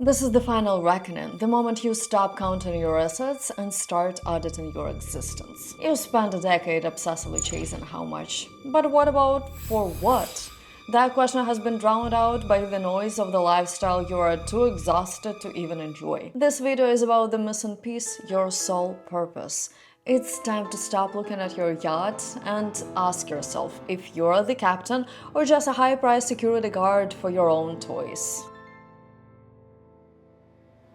This is the final reckoning, the moment you stop counting your assets and start auditing your existence. You spent a decade obsessively chasing how much. But what about for what? That question has been drowned out by the noise of the lifestyle you are too exhausted to even enjoy. This video is about the missing piece, your sole purpose. It's time to stop looking at your yacht and ask yourself if you're the captain or just a high-priced security guard for your own toys.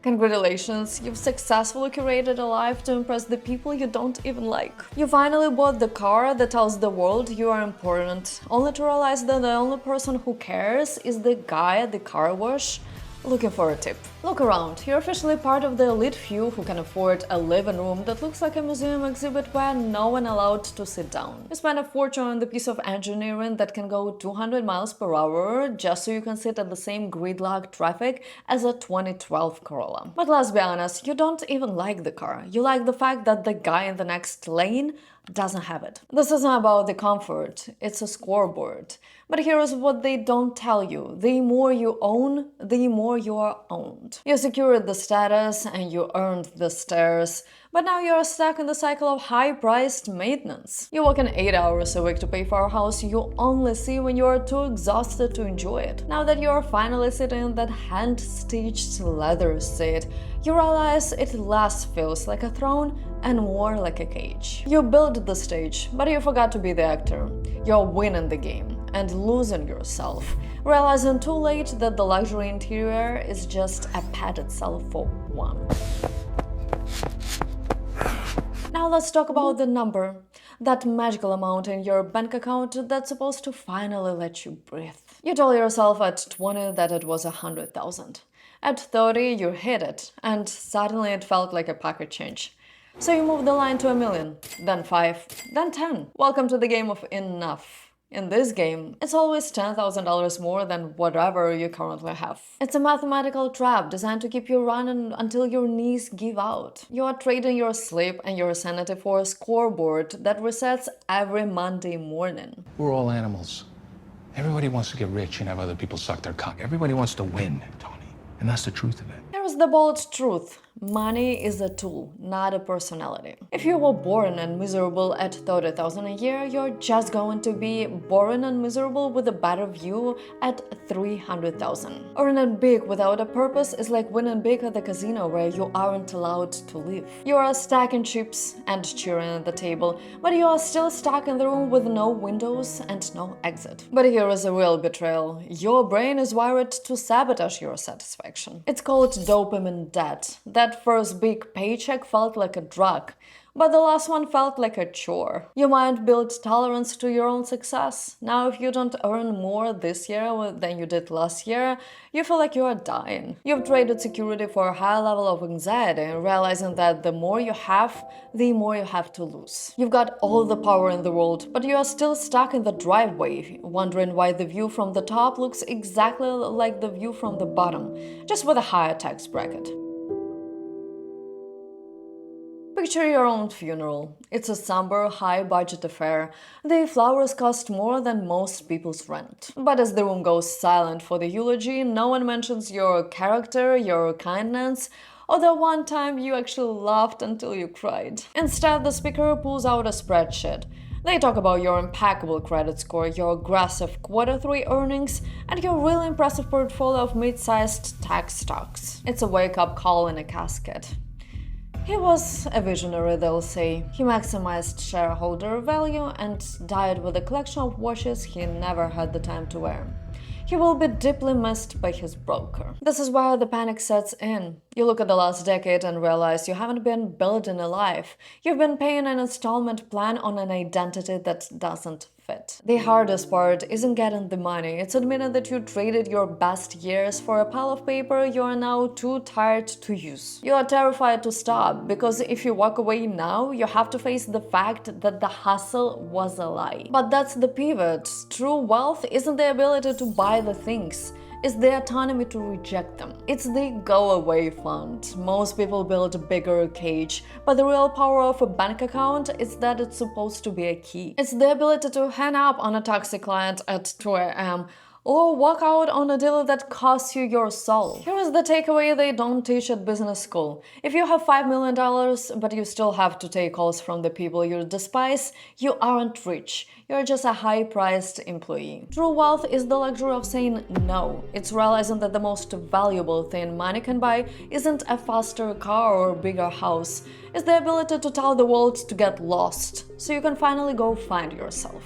Congratulations, you've successfully curated a life to impress the people you don't even like. You finally bought the car that tells the world you are important, only to realize that the only person who cares is the guy at the car wash looking for a tip. Look around, you're officially part of the elite few who can afford a living room that looks like a museum exhibit where no one allowed to sit down. You spend a fortune on the piece of engineering that can go 200 miles per hour just so you can sit at the same gridlock traffic as a 2012 Corolla. But let's be honest, you don't even like the car. You like the fact that the guy in the next lane doesn't have it. This isn't about the comfort, it's a scoreboard. But here's what they don't tell you. The more you own, the more you are owned. You secured the status and you earned the stairs, but now you're stuck in the cycle of high-priced maintenance. You work in 8 hours a week to pay for a house you only see when you are too exhausted to enjoy it. Now that you're finally sitting in that hand-stitched leather seat, you realize it less feels like a throne and more like a cage. You built the stage, but you forgot to be the actor. You're winning the game and losing yourself, realizing too late that the luxury interior is just a padded cell for one. Now let's talk about the number, that magical amount in your bank account that's supposed to finally let you breathe. You told yourself at 20 that it was 100,000. At 30 you hit it, and suddenly it felt like a pocket change. So you moved the line to 1 million, then 5, then 10. Welcome to the game of enough. In this game, it's always $10,000 more than whatever you currently have. It's a mathematical trap designed to keep you running until your knees give out. You are trading your sleep and your sanity for a scoreboard that resets every Monday morning. We're all animals. Everybody wants to get rich and have other people suck their cock. Everybody wants to win, Tony. And that's the truth of it. Here's the bold truth. Money is a tool, not a personality. If you were born and miserable at 30,000 a year, you're just going to be boring and miserable with a better view at 300,000. Earning big without a purpose is like winning big at the casino where you aren't allowed to leave. You are stacking chips and cheering at the table, but you are still stuck in the room with no windows and no exit. But here is a real betrayal. Your brain is wired to sabotage your satisfaction. It's called dopamine debt. That first big paycheck felt like a drug, but the last one felt like a chore. Your mind built tolerance to your own success. Now if you don't earn more this year than you did last year, you feel like you are dying. You've traded security for a high level of anxiety, realizing that the more you have, the more you have to lose. You've got all the power in the world, but you are still stuck in the driveway, wondering why the view from the top looks exactly like the view from the bottom, just with a higher tax bracket. Picture your own funeral. It's a somber, high-budget affair. The flowers cost more than most people's rent. But as the room goes silent for the eulogy, no one mentions your character, your kindness, or the one time you actually laughed until you cried. Instead, the speaker pulls out a spreadsheet. They talk about your impeccable credit score, your aggressive Q3 earnings, and your really impressive portfolio of mid-sized tech stocks. It's a wake-up call in a casket. He was a visionary, they'll say. He maximized shareholder value and died with a collection of watches he never had the time to wear. He will be deeply missed by his broker. This is where the panic sets in. You look at the last decade and realize you haven't been building a life. You've been paying an installment plan on an identity that doesn't fit. The hardest part isn't getting the money, it's admitting that you traded your best years for a pile of paper you are now too tired to use. You are terrified to stop, because if you walk away now, you have to face the fact that the hustle was a lie. But that's the pivot. True wealth isn't the ability to buy the things. It's the autonomy to reject them. It's the go-away fund. Most people build a bigger cage, but the real power of a bank account is that it's supposed to be a key. It's the ability to hang up on a toxic client at 2 a.m. or walk out on a deal that costs you your soul. Here is the takeaway they don't teach at business school. If you have $5 million, but you still have to take calls from the people you despise, you aren't rich. You're just a high-priced employee. True wealth is the luxury of saying no. It's realizing that the most valuable thing money can buy isn't a faster car or a bigger house. It's the ability to tell the world to get lost, so you can finally go find yourself.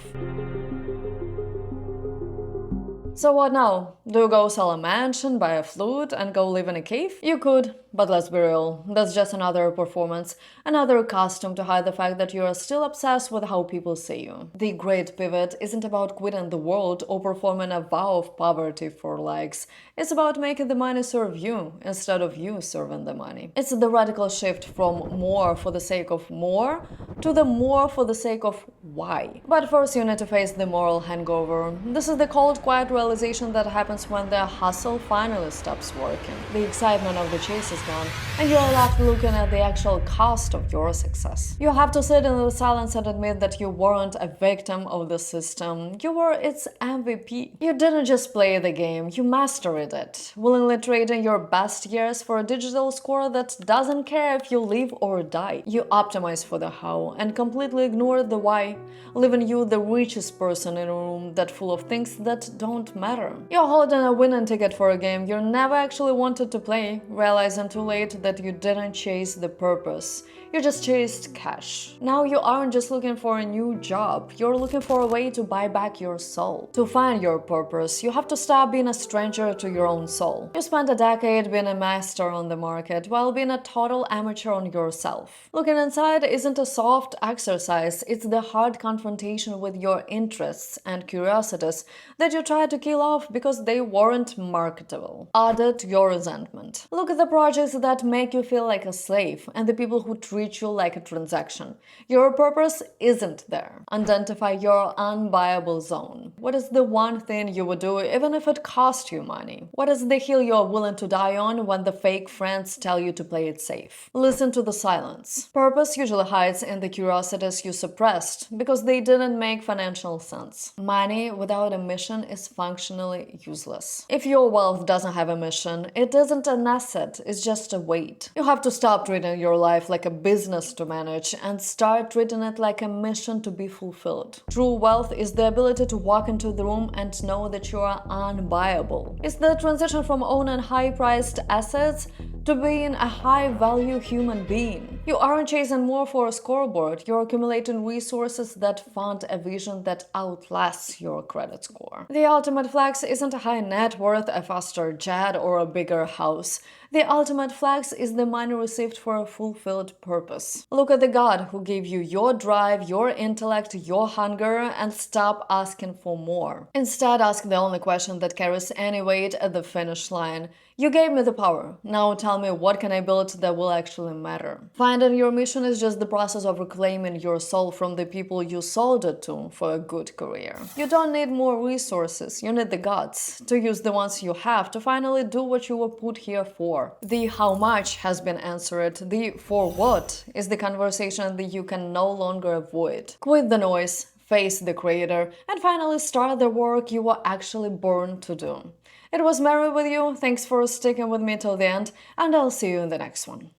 So what now? Do you go sell a mansion, buy a flute, and go live in a cave? You could, but let's be real, that's just another performance, another costume to hide the fact that you are still obsessed with how people see you. The great pivot isn't about quitting the world or performing a vow of poverty for likes. It's about making the money serve you instead of you serving the money. It's the radical shift from more for the sake of more to the more for the sake of why. But first you need to face the moral hangover. This is the cold, quiet realization that happens when the hustle finally stops working. The excitement of the chase is gone, and you're left looking at the actual cost of your success. You have to sit in the silence and admit that you weren't a victim of the system. You were its MVP. You didn't just play the game, you mastered it, willingly trading your best years for a digital score that doesn't care if you live or die. You optimize for the how and completely ignore the why, leaving you the richest person in a room that's full of things that don't matter. You're holding a winning ticket for a game you never actually wanted to play, realizing too late that you didn't chase the purpose. You just chased cash. Now you aren't just looking for a new job, you're looking for a way to buy back your soul. To find your purpose, you have to stop being a stranger to your own soul. You spent a decade being a master on the market while being a total amateur on yourself. Looking inside isn't a soft exercise, it's the hard confrontation with your interests and curiosities that you tried to kill off because they weren't marketable. Audit your resentment. Look at the projects that make you feel like a slave and the people who treat you like a transaction. Your purpose isn't there. Identify your unbuyable zone. What is the one thing you would do even if it cost you money? What is the hill you're willing to die on when the fake friends tell you to play it safe? Listen to the silence. Purpose usually hides in the curiosities you suppressed because they didn't make financial sense. Money without a mission is functionally useless. If your wealth doesn't have a mission, it isn't an asset, it's just a weight. You have to stop treating your life like a business to manage and start treating it like a mission to be fulfilled. True wealth is the ability to walk into the room and know that you are unbuyable. It's the transition from owning high-priced assets to being a high-value human being. You aren't chasing more for a scoreboard, you're accumulating resources that fund a vision that outlasts your credit score. The ultimate flex isn't a high net worth, a faster jet, or a bigger house. The ultimate flex is the money received for a fulfilled purpose. Look at the God who gave you your drive, your intellect, your hunger, and stop asking for more. Instead, ask the only question that carries any weight at the finish line. You gave me the power. Now tell me, what can I build that will actually matter? Finding your mission is just the process of reclaiming your soul from the people you sold it to for a good career. You don't need more resources, you need the guts to use the ones you have to finally do what you were put here for. The how much has been answered, the for what is the conversation that you can no longer avoid. Quit the noise, face the creator, and finally start the work you were actually born to do. It was Mary with you, thanks for sticking with me till the end, and I'll see you in the next one.